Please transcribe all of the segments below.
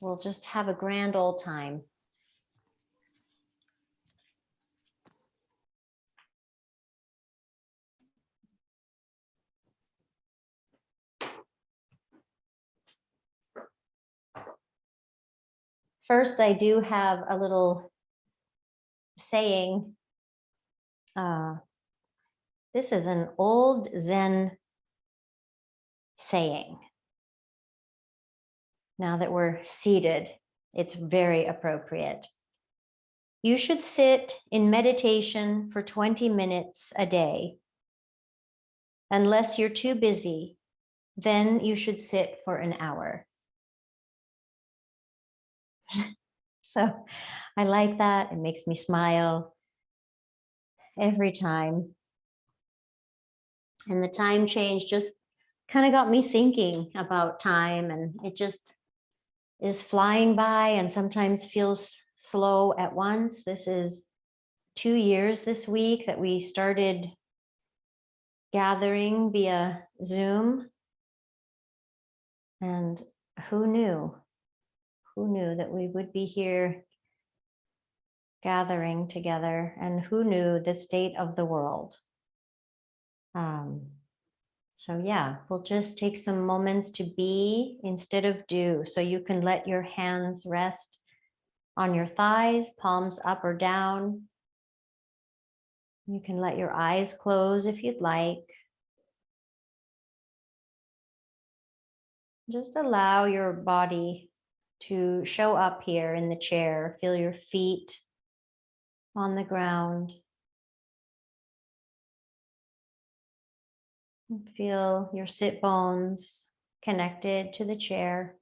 we'll just have a grand old time. First, I do have a little saying. This is an old Zen saying. Now that we're seated, it's very appropriate. You should sit in meditation for 20 minutes a day. Unless you're too busy, then you should sit for an hour. So I like that. It makes me smile every time. And the time change just kind of got me thinking about time, and it just is flying by and sometimes feels slow at once. This is 2 years this week that we started gathering via Zoom. And who knew? Who knew that we would be here gathering together, and who knew the state of the world? So yeah, we'll just take some moments to be instead of do. So you can let your hands rest on your thighs, palms up or down. You can let your eyes close if you'd like. Just allow your body to show up here in the chair. Feel your feet on the ground. Feel your sit bones connected to the chair.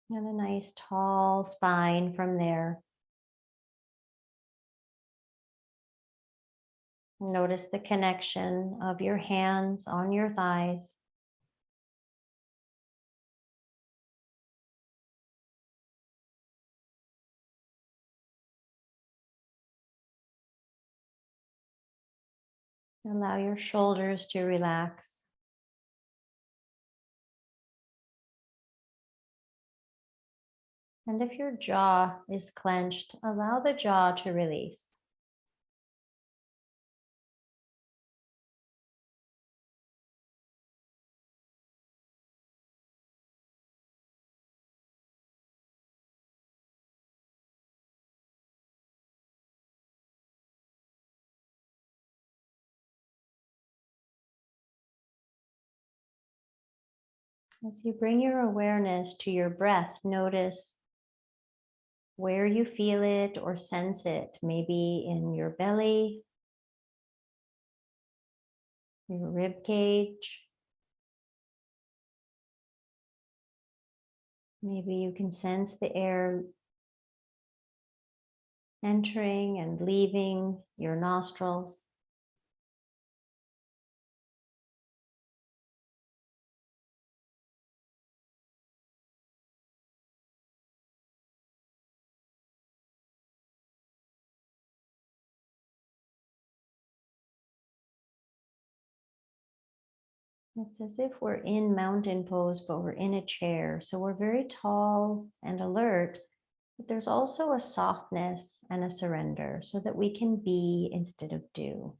And a nice tall spine from there. Notice the connection of your hands on your thighs. Allow your shoulders to relax. And if your jaw is clenched, allow the jaw to release. As you bring your awareness to your breath, notice where you feel it or sense it, maybe in your belly, your rib cage. Maybe you can sense the air entering and leaving your nostrils. It's as if we're in mountain pose, but we're in a chair. So we're very tall and alert, but there's also a softness and a surrender so that we can be instead of do.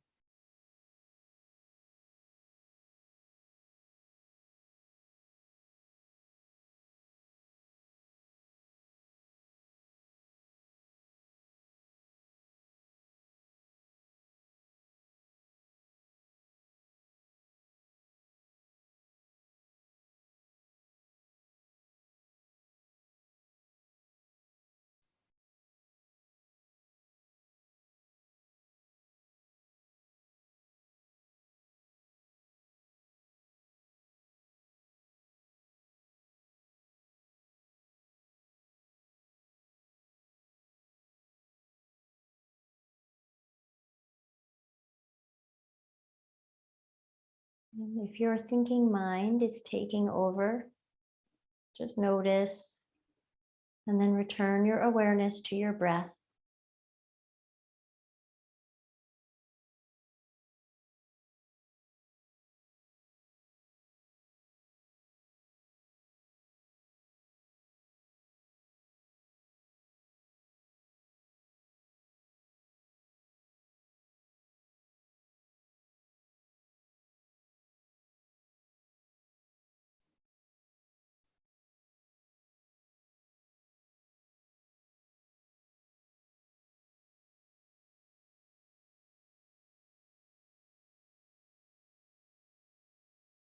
And if your thinking mind is taking over, just notice and then return your awareness to your breath.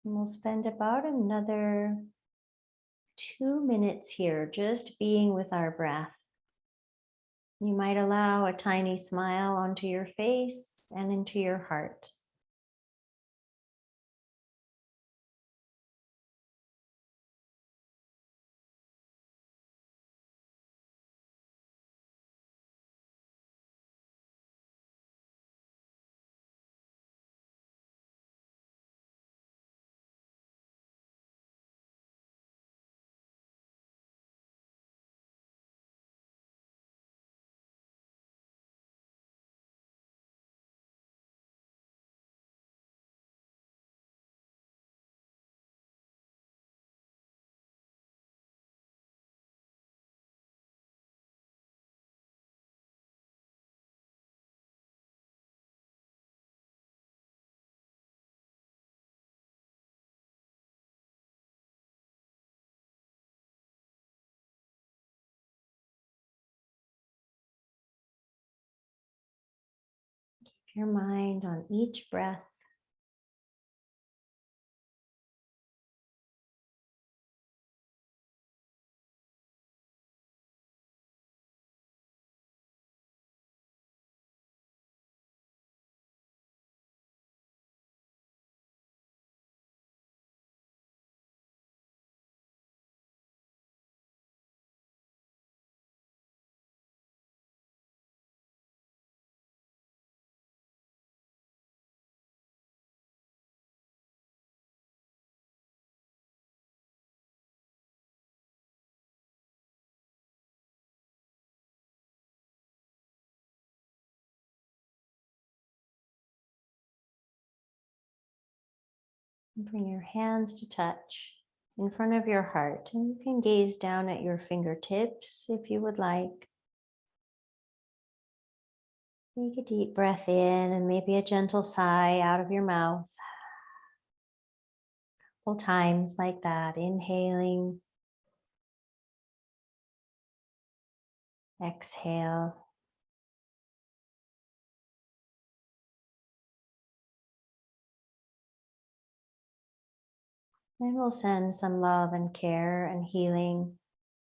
And we'll spend about another 2 minutes here just being with our breath. You might allow a tiny smile onto your face and into your heart. Keep your mind on each breath. Bring your hands to touch in front of your heart, and you can gaze down at your fingertips if you would like. Take a deep breath in and maybe a gentle sigh out of your mouth. Couple times like that, inhaling, exhale. And we'll send some love and care and healing,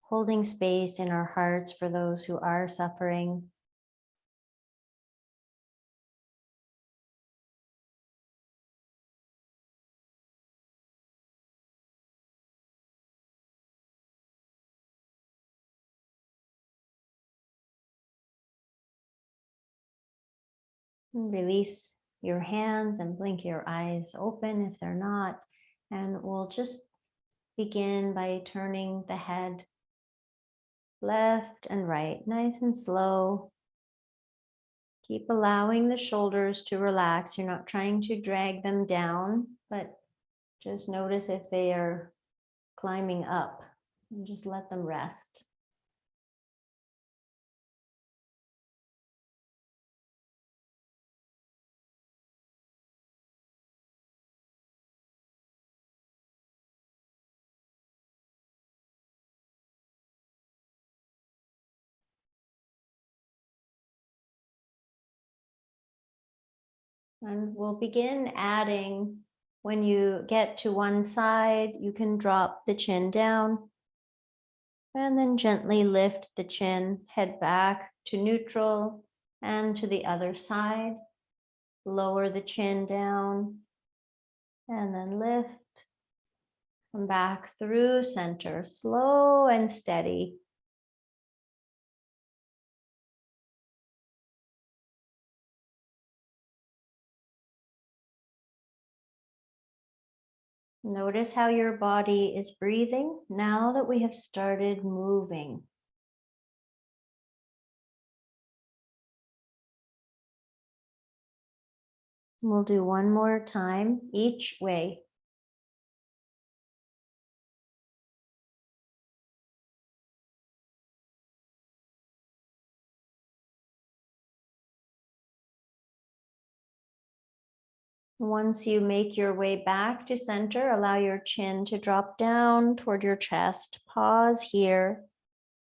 holding space in our hearts for those who are suffering. And release your hands and blink your eyes open if they're not. And we'll just begin by turning the head left and right, nice and slow. Keep allowing the shoulders to relax. You're not trying to drag them down, but just notice if they are climbing up and just let them rest. And we'll begin adding, when you get to one side, you can drop the chin down and then gently lift the chin, head back to neutral and to the other side. Lower the chin down and then lift. Come back through center, slow and steady. Notice how your body is breathing now that we have started moving. We'll do one more time each way. Once you make your way back to center, allow your chin to drop down toward your chest. Pause here.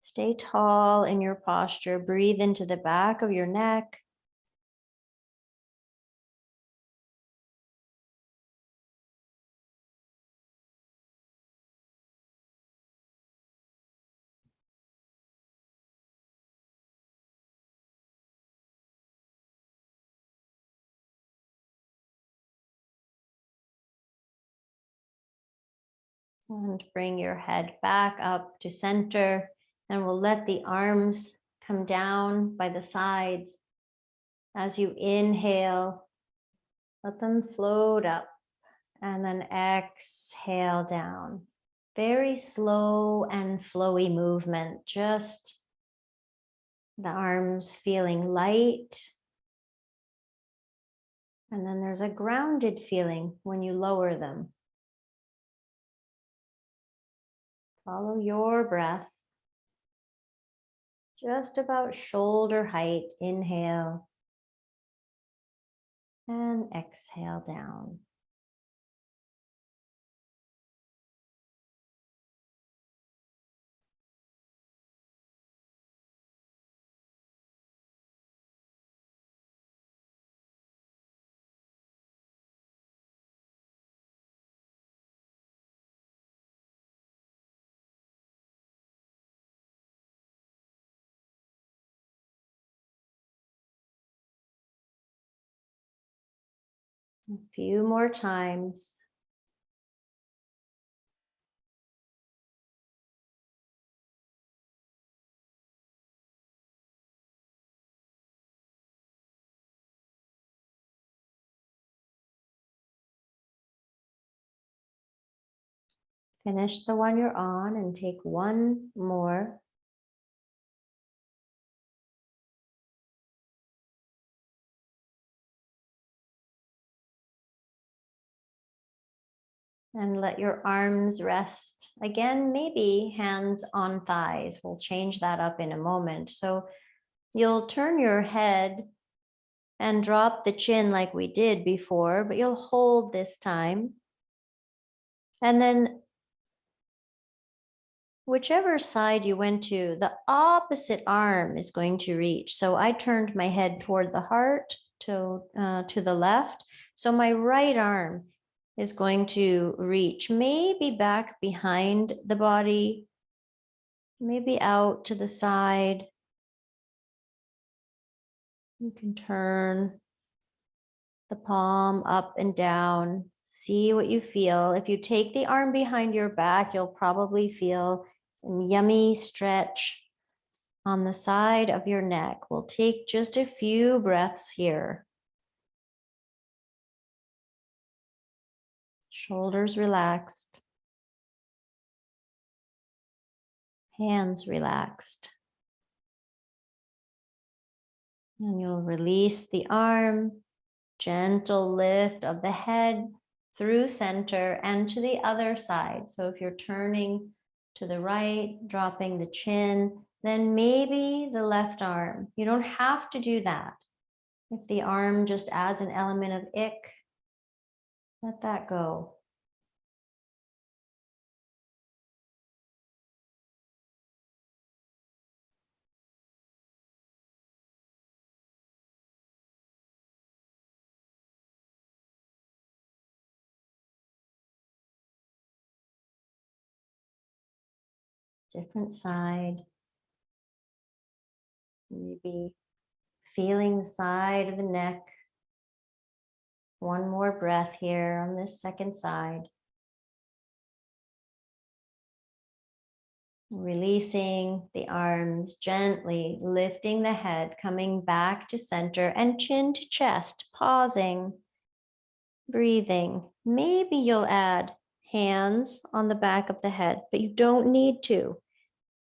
Stay tall in your posture. Breathe into the back of your neck. And bring your head back up to center, and we'll let the arms come down by the sides. As you inhale, let them float up, and then exhale down. Very slow and flowy movement, just the arms feeling light. And then there's a grounded feeling when you lower them. Follow your breath. Just about shoulder height, inhale. And exhale down. A few more times. Finish the one you're on and take one more. And let your arms rest. Again, maybe hands on thighs. We'll change that up in a moment. So you'll turn your head and drop the chin like we did before, but you'll hold this time. And then whichever side you went to, the opposite arm is going to reach. So I turned my head toward the heart to the left. So my right arm is going to reach maybe back behind the body, maybe out to the side. You can turn the palm up and down. See what you feel. If you take the arm behind your back, you'll probably feel some yummy stretch on the side of your neck. We'll take just a few breaths here. Shoulders relaxed. Hands relaxed. And you'll release the arm. Gentle lift of the head through center and to the other side. So if you're turning to the right, dropping the chin, then maybe the left arm. You don't have to do that. If the arm just adds an element of ick, let that go. Different side. Maybe feeling the side of the neck. One more breath here on this second side. Releasing the arms, gently lifting the head, coming back to center and chin to chest, pausing, breathing. Maybe you'll add hands on the back of the head, but you don't need to.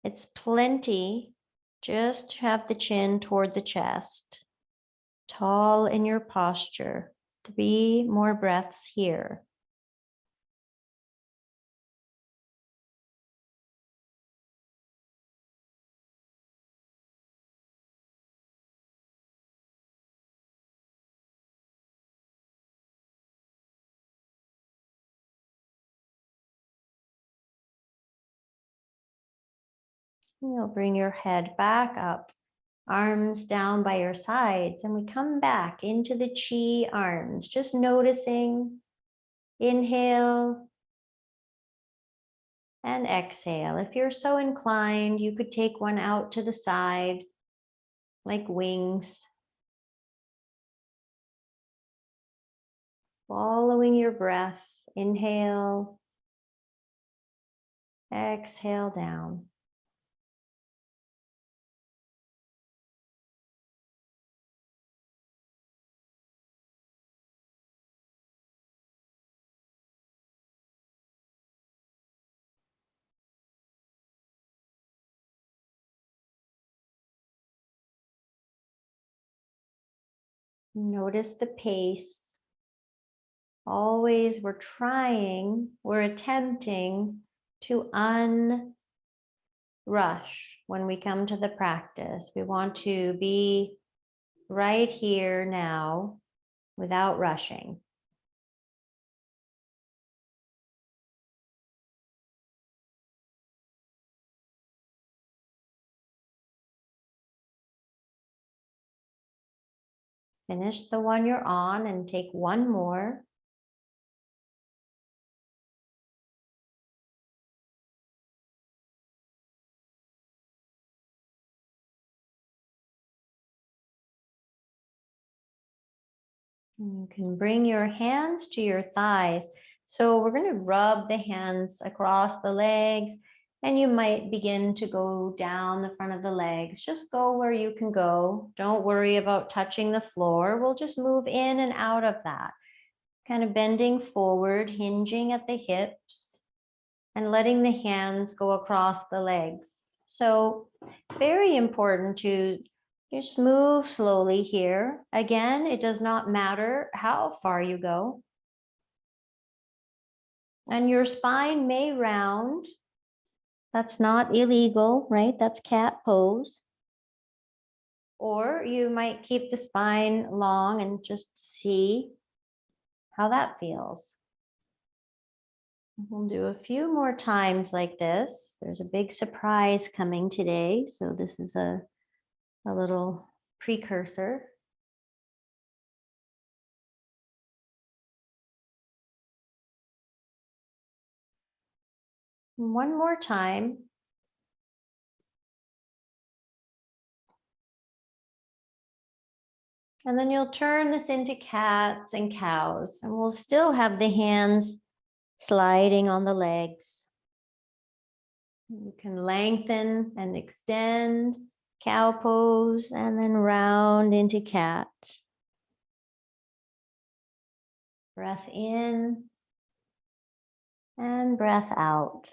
It's plenty just to have the chin toward the chest, tall in your posture. 3 more breaths here. You'll bring your head back up, arms down by your sides, and we come back into the chi arms, just noticing. Inhale and exhale. If you're so inclined, you could take one out to the side, like wings. Following your breath, inhale Exhale down. Notice the pace. Always we're attempting to unrush when we come to the practice. We want to be right here now without rushing. Finish the one you're on and take one more. You can bring your hands to your thighs. So we're going to rub the hands across the legs, and you might begin to go down the front of the legs. Just go where you can go. Don't worry about touching the floor. We'll just move in and out of that. Kind of bending forward, hinging at the hips, and letting the hands go across the legs. So very important to just move slowly here. Again, it does not matter how far you go. And your spine may round. That's not illegal, right? That's cat pose. Or you might keep the spine long and just see how that feels. We'll do a few more times like this. There's a big surprise coming today. So this is a little precursor. One more time. And then you'll turn this into cats and cows, and we'll still have the hands sliding on the legs. You can lengthen and extend, cow pose, and then round into cat. Breath in and breath out.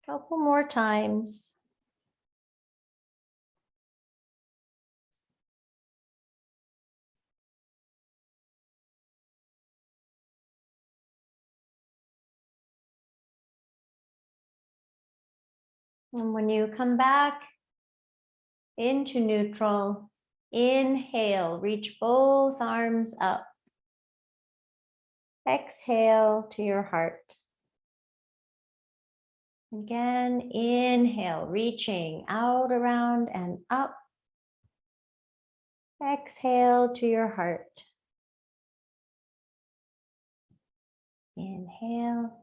Couple more times. And when you come back into neutral, inhale, reach both arms up. Exhale to your heart. Again, inhale, reaching out, around, and up. Exhale to your heart. Inhale.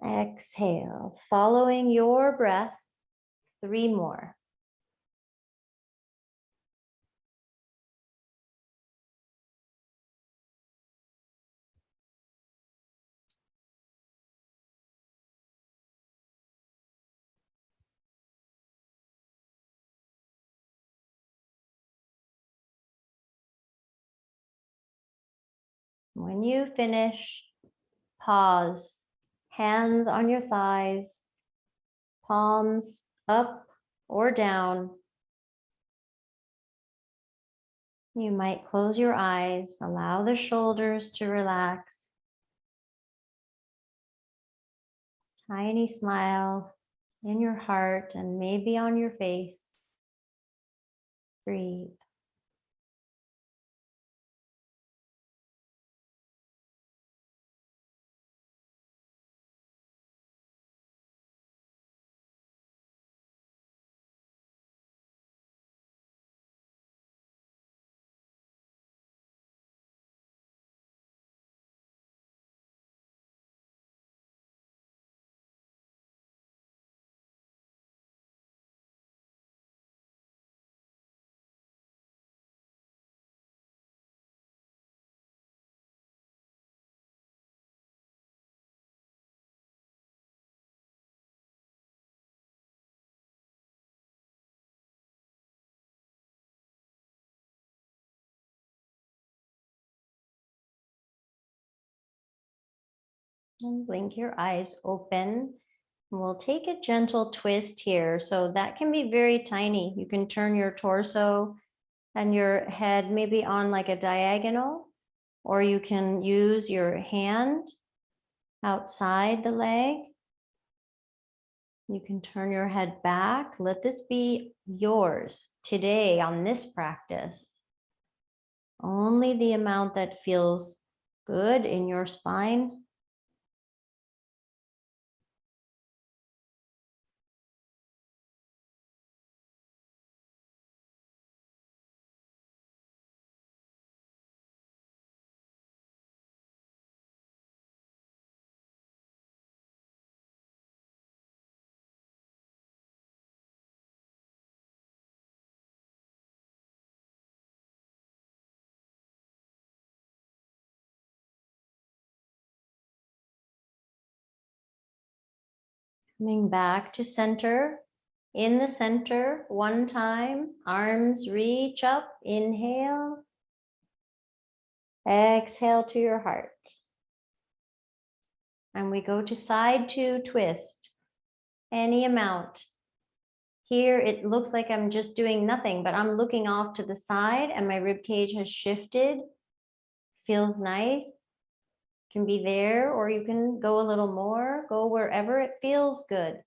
Exhale, following your breath, 3 more. When you finish, pause, hands on your thighs, palms up or down. You might close your eyes, allow the shoulders to relax. Tiny smile in your heart and maybe on your face. Breathe. And blink your eyes open. We'll take a gentle twist here. So that can be very tiny. You can turn your torso and your head maybe on like a diagonal, or you can use your hand outside the leg. You can turn your head back. Let this be yours today on this practice. Only the amount that feels good in your spine. Coming back to center. In the center, one time, arms reach up, inhale. Exhale to your heart. And we go to side two, twist. Any amount. Here it looks like I'm just doing nothing, but I'm looking off to the side and my rib cage has shifted. Feels nice. Can be there, or you can go a little more, go wherever it feels good.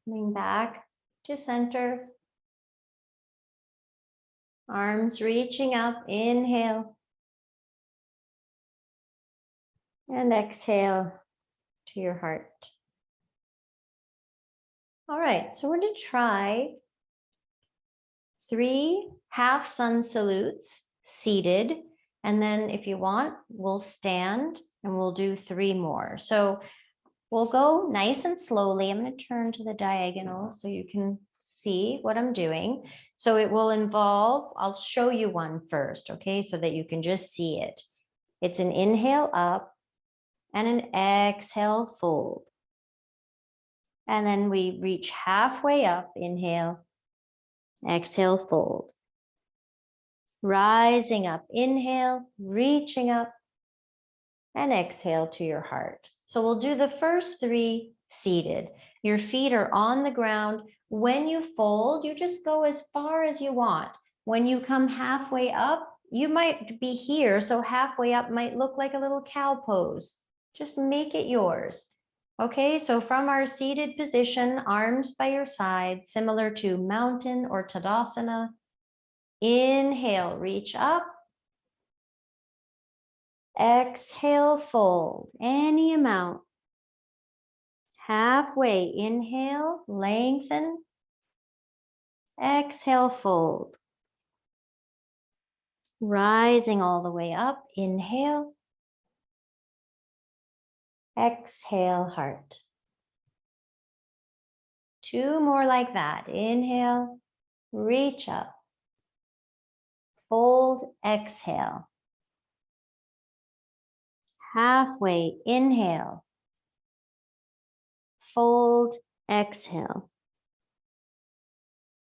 Coming back to center. Arms reaching up, inhale. And exhale to your heart. All right, so we're going to try 3 half sun salutes seated. And then if you want, we'll stand and we'll do 3 more. So we'll go nice and slowly. I'm going to turn to the diagonal so you can see what I'm doing. So it will involve, I'll show you one first, okay, so that you can just see it. It's an inhale up and an exhale fold. And then we reach halfway up, inhale, exhale, fold. Rising up, inhale, reaching up, and exhale to your heart. So we'll do the first 3 seated. Your feet are on the ground. When you fold, you just go as far as you want. When you come halfway up, you might be here, so halfway up might look like a little cow pose. Just make it yours. Okay, so from our seated position, arms by your side, similar to mountain or Tadasana. Inhale, reach up. Exhale, fold, any amount. Halfway, inhale, lengthen. Exhale, fold. Rising all the way up, inhale. Exhale, heart. 2 more like that. Inhale, reach up. Fold, exhale. Halfway, inhale. Fold, exhale.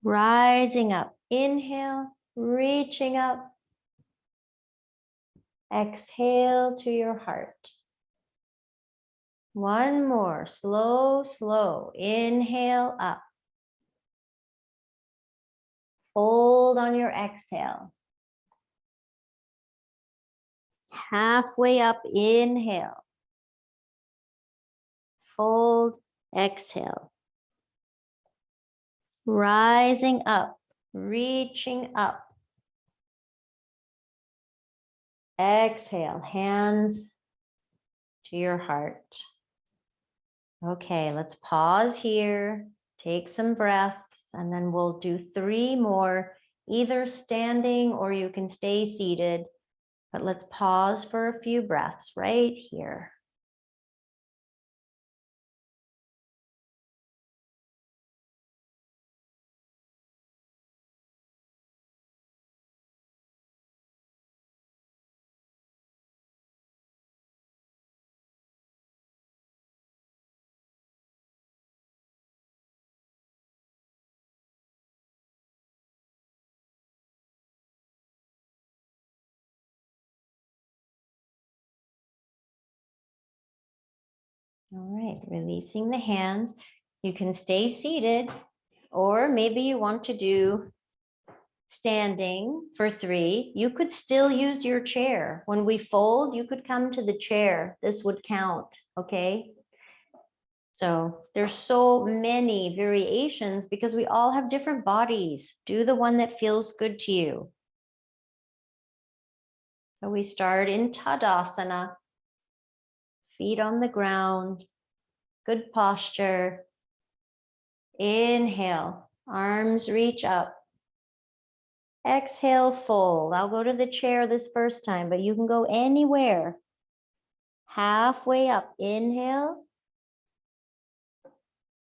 Rising up, inhale, reaching up. Exhale to your heart. One more, slow, slow. Inhale up. Fold on your exhale. Halfway up, inhale. Fold, exhale. Rising up, reaching up. Exhale, hands to your heart. Okay, let's pause here, take some breaths, and then we'll do 3 more, either standing or you can stay seated. But let's pause for a few breaths right here. All right, releasing the hands. You can stay seated, or maybe you want to do standing for 3. You could still use your chair. When we fold, you could come to the chair. This would count, okay? So there's so many variations because we all have different bodies. Do the one that feels good to you. So we start in Tadasana, feet on the ground, good posture. Inhale, arms reach up. Exhale, fold. I'll go to the chair this first time, but you can go anywhere. Halfway up, inhale.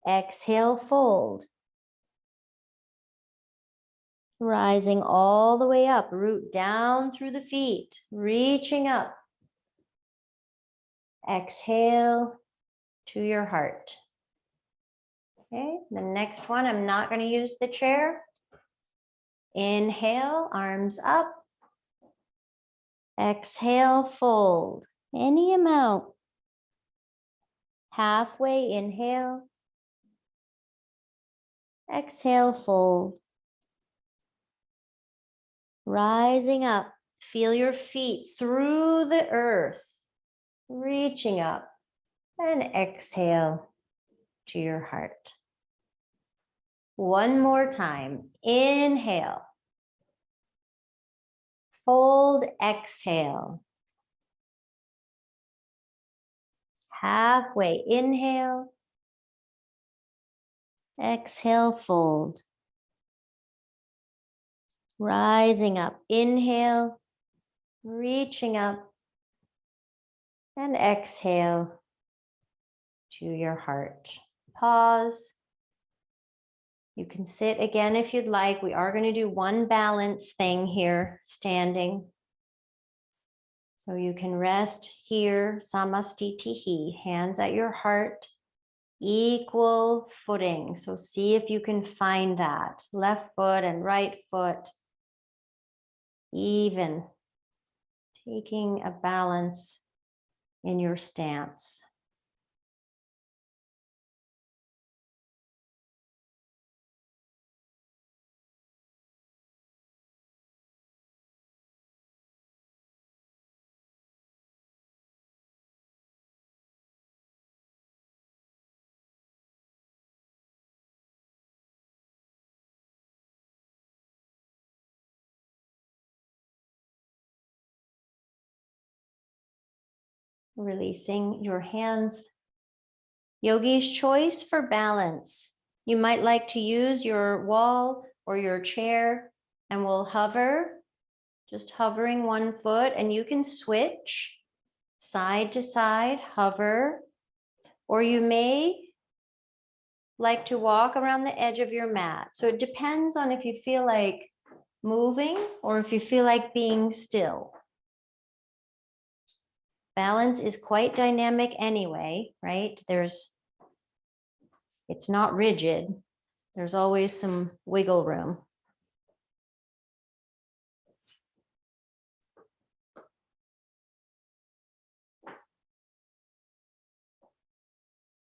Exhale, fold. Rising all the way up, root down through the feet, reaching up. Exhale to your heart. Okay, the next one, I'm not going to use the chair. Inhale, arms up. Exhale, fold. Any amount. Halfway, inhale. Exhale, fold. Rising up, feel your feet through the earth, reaching up, and exhale to your heart. One more time. Inhale. Fold, exhale. Halfway, inhale. Exhale, fold. Rising up, inhale, reaching up, and exhale to your heart. Pause. You can sit again if you'd like. We are going to do one balance thing here, standing. So you can rest here, samastitihi, hands at your heart, equal footing. So see if you can find that. Left foot and right foot, even. Taking a balance in your stance. Releasing your hands. Yogi's choice for balance. You might like to use your wall or your chair, and we'll hover, just hovering one foot, and you can switch side to side, hover, or you may like to walk around the edge of your mat. So it depends on if you feel like moving or if you feel like being still. Balance is quite dynamic anyway, right? It's not rigid. There's always some wiggle room.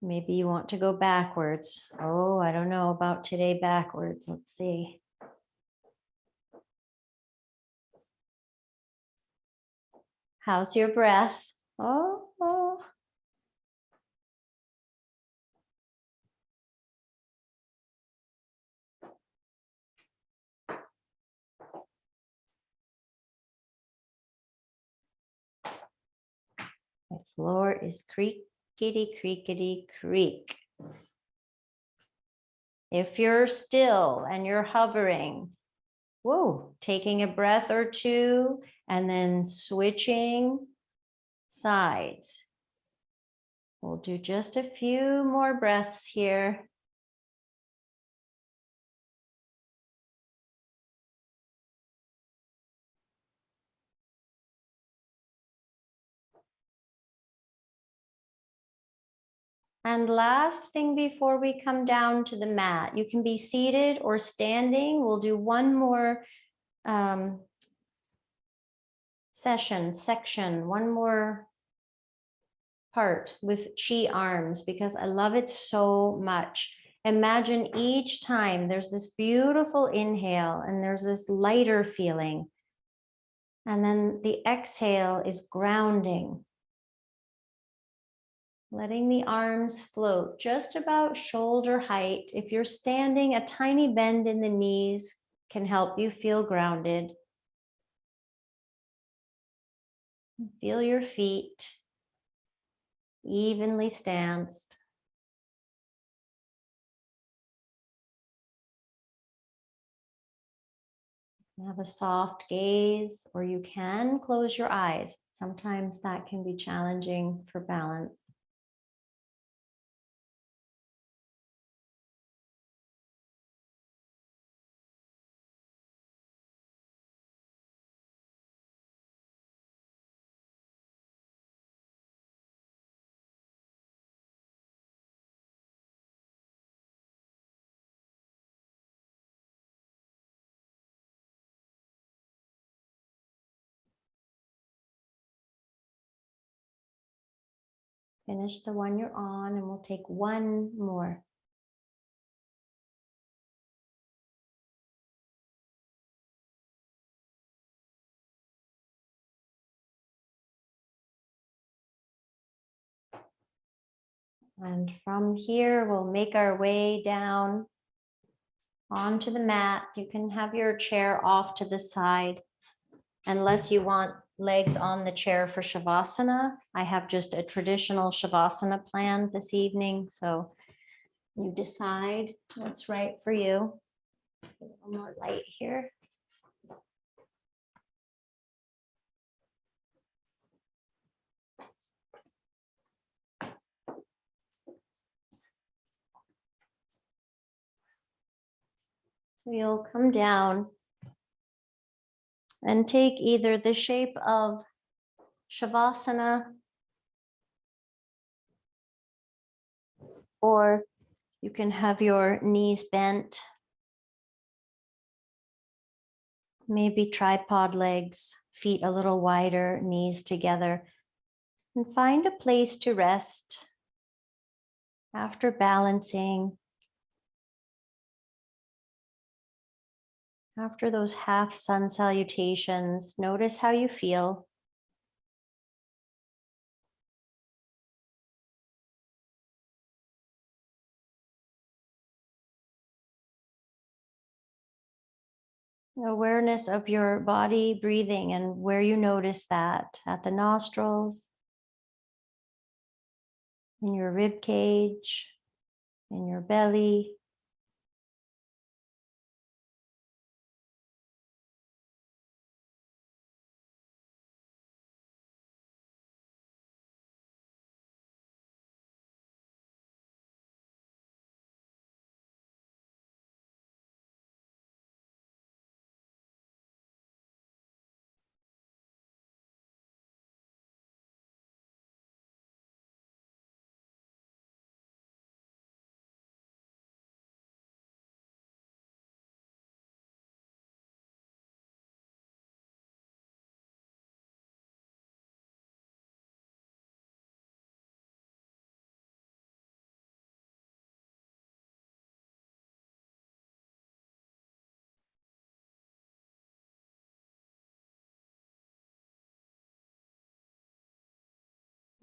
Maybe you want to go backwards. Oh, I don't know about today backwards. Let's see. How's your breath? Oh. My floor is Kitty, creakity, creak. If you're still and you're hovering, whoa, taking a breath or two and then switching sides. We'll do just a few more breaths here. And last thing before we come down to the mat, you can be seated or standing. We'll do one more section, one more part with chi arms because I love it so much. Imagine each time there's this beautiful inhale and there's this lighter feeling. And then the exhale is grounding. Letting the arms float just about shoulder height. If you're standing, a tiny bend in the knees can help you feel grounded. Feel your feet evenly stanced. Have a soft gaze, or you can close your eyes. Sometimes that can be challenging for balance. Finish the one you're on, and we'll take one more. And from here, we'll make our way down onto the mat. You can have your chair off to the side, unless you want legs on the chair for Shavasana. I have just a traditional Shavasana plan this evening, so you decide what's right for you. A little more light here. So you'll come down and take either the shape of Shavasana, or you can have your knees bent, maybe tripod legs, feet a little wider, knees together, and find a place to rest after balancing. After those half sun salutations, notice how you feel. Awareness of your body breathing and where you notice that, at the nostrils, in your rib cage, in your belly.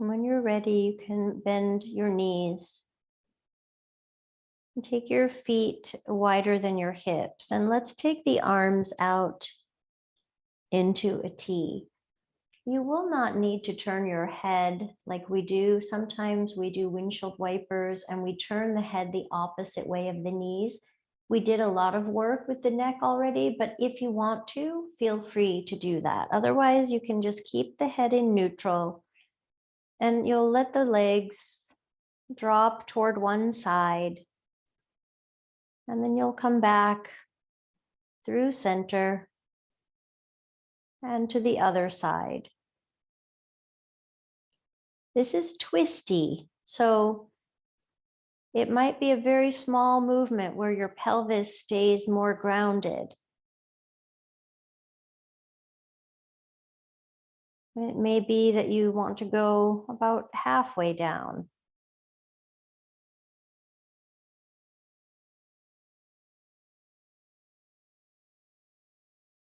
When you're ready, you can bend your knees and take your feet wider than your hips. And let's take the arms out into a T. You will not need to turn your head like we do. Sometimes we do windshield wipers and we turn the head the opposite way of the knees. We did a lot of work with the neck already, but if you want to, feel free to do that. Otherwise, you can just keep the head in neutral and you'll let the legs drop toward one side. And then you'll come back through center and to the other side. This is twisty, so it might be a very small movement where your pelvis stays more grounded. It may be that you want to go about halfway down.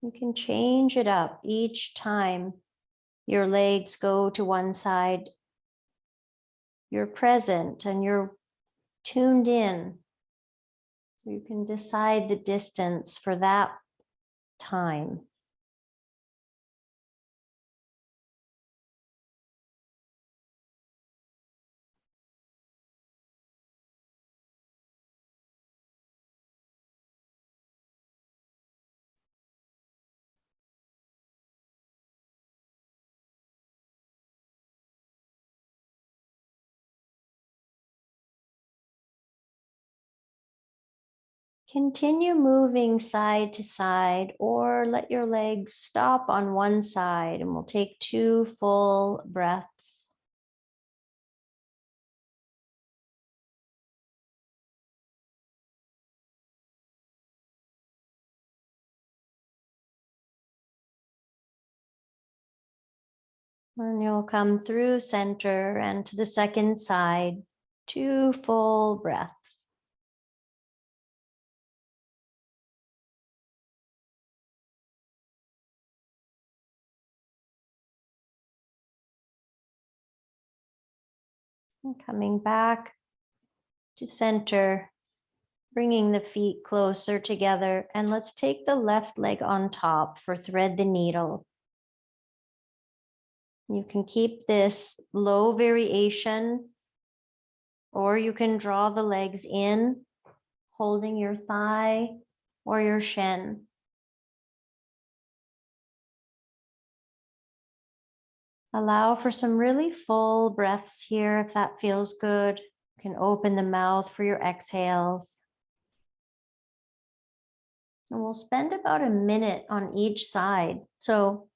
You can change it up each time your legs go to one side. You're present and you're tuned in. So you can decide the distance for that time. Continue moving side to side or let your legs stop on one side and we'll take 2 full breaths. And you'll come through center and to the second side, 2 full breaths. And coming back to center, bringing the feet closer together. And let's take the left leg on top for thread the needle. You can keep this low variation, or you can draw the legs in, holding your thigh or your shin. Allow for some really full breaths here if that feels good. You can open the mouth for your exhales. And we'll spend about a minute on each side. So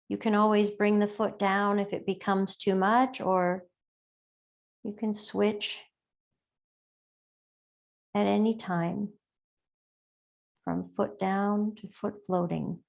you can always bring the foot down if it becomes too much, or you can switch at any time from foot down to foot floating.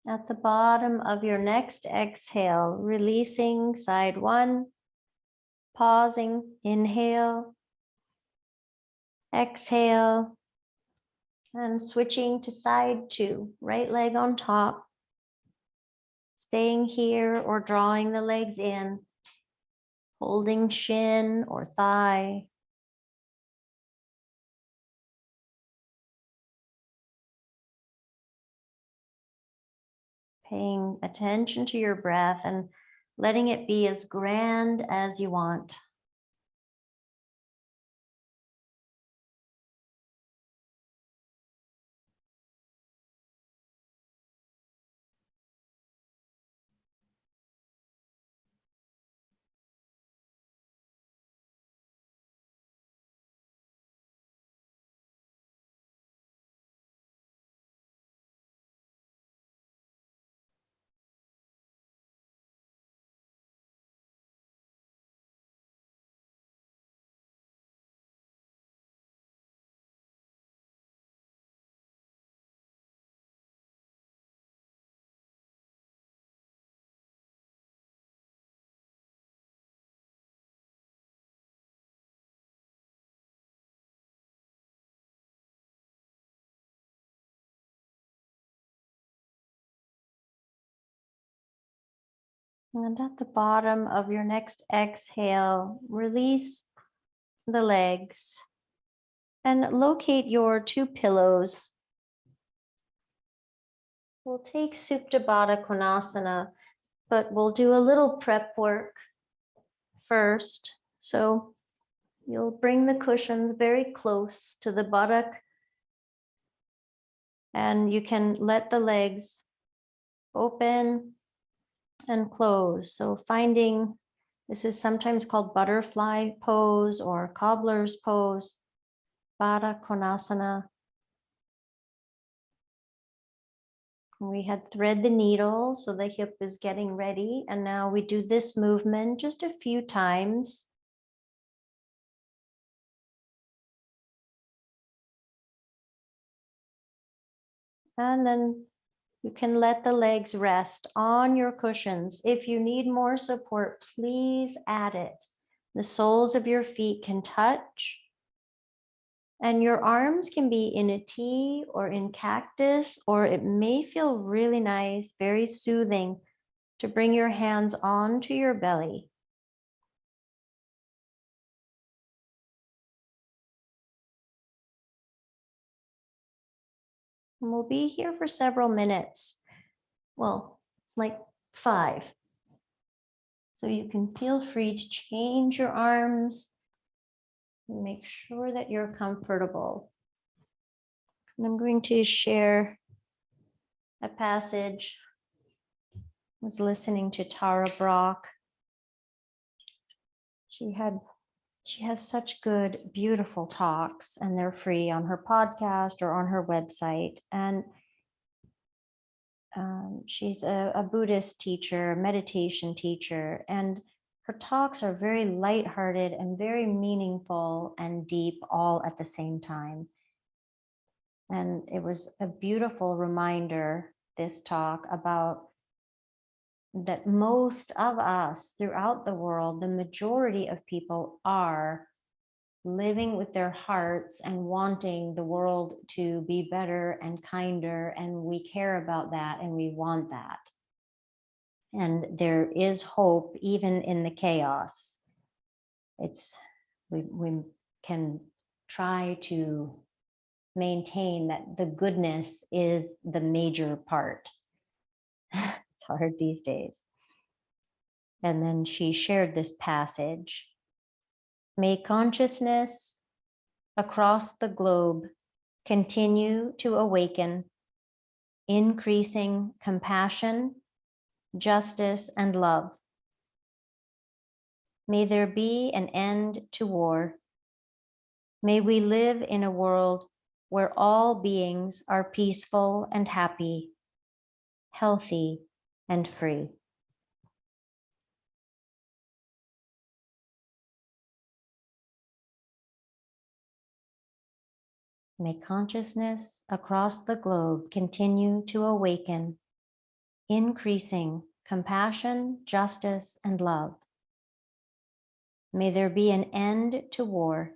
At the bottom of your next exhale, releasing side one, pausing, inhale, exhale, and switching to side two, right leg on top, staying here or drawing the legs in, holding shin or thigh. Paying attention to your breath and letting it be as grand as you want. And at the bottom of your next exhale, release the legs and locate your two pillows. We'll take Supta Baddha Konasana, but we'll do a little prep work first. So you'll bring the cushions very close to the buttock, and you can let the legs open and close. So finding, this is sometimes called butterfly pose or cobbler's pose, Baddha Konasana. We had thread the needle, so the hip is getting ready. And now we do this movement just a few times. And then you can let the legs rest on your cushions. If you need more support, please add it. The soles of your feet can touch, and your arms can be in a T or in cactus, or it may feel really nice, very soothing to bring your hands onto your belly. And we'll be here for several minutes. Well, like 5. So you can feel free to change your arms. Make sure that you're comfortable. And I'm going to share a passage. I was listening to Tara Brach. She has such good, beautiful talks, and they're free on her podcast or on her website. And she's a Buddhist teacher, a meditation teacher, and her talks are very lighthearted and very meaningful and deep all at the same time. And it was a beautiful reminder, this talk, about that most of us throughout the world, the majority of people are living with their hearts and wanting the world to be better and kinder, and we care about that and we want that. And there is hope even in the chaos. We can try to maintain that the goodness is the major part. It's hard these days. And then she shared this passage. May consciousness across the globe continue to awaken, increasing compassion, justice, and love. May there be an end to war. May we live in a world where all beings are peaceful and happy, healthy and free. May consciousness across the globe continue to awaken, increasing compassion, justice, and love. May there be an end to war.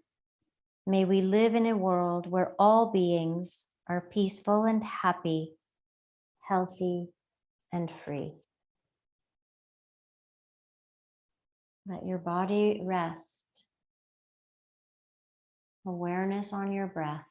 May we live in a world where all beings are peaceful and happy, healthy and free. Let your body rest. Awareness on your breath.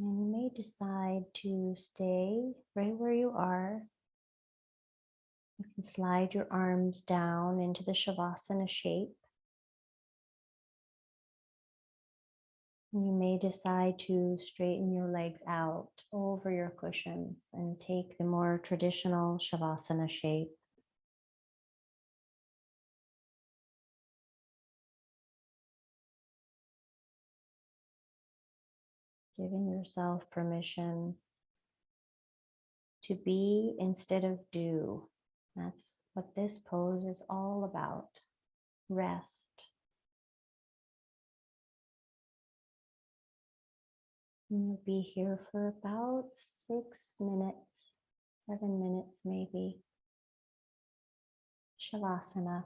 And you may decide to stay right where you are. You can slide your arms down into the Shavasana shape. And you may decide to straighten your legs out over your cushions and take the more traditional Shavasana shape. Giving yourself permission to be instead of do. That's what this pose is all about. Rest. And you'll be here for about 6 minutes, 7 minutes maybe. Shavasana.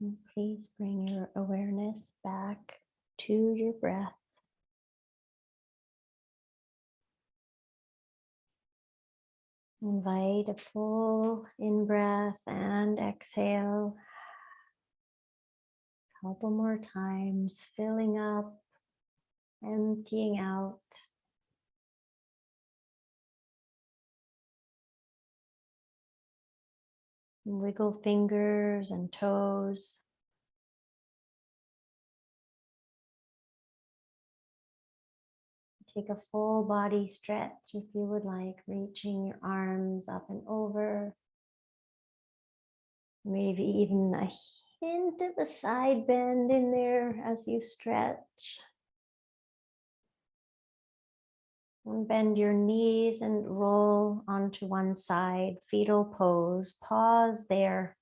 And please bring your awareness back to your breath. Invite a full in-breath and exhale. A couple more times, filling up, emptying out. Wiggle fingers and toes. Take a full body stretch if you would like, reaching your arms up and over. Maybe even a hint of a side bend in there as you stretch. And bend your knees and roll onto one side, fetal pose. Pause there.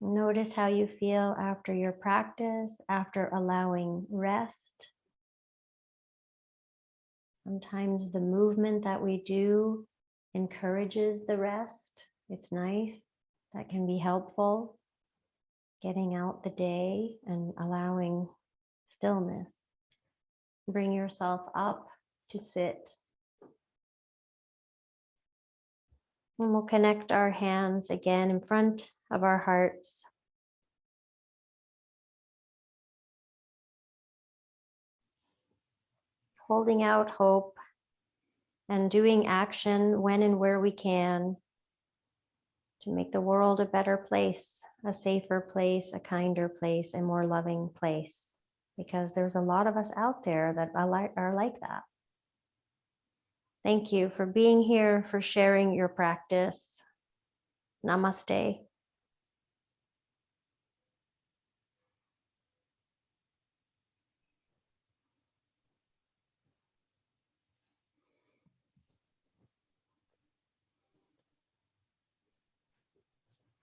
Notice how you feel after your practice, after allowing rest. Sometimes the movement that we do encourages the rest. It's nice. That can be helpful. Getting out the day and allowing stillness. Bring yourself up to sit. And we'll connect our hands again in front of our hearts. Holding out hope and doing action when and where we can to make the world a better place, a safer place, a kinder place, a more loving place. Because there's a lot of us out there that are like that. Thank you for being here, for sharing your practice. Namaste.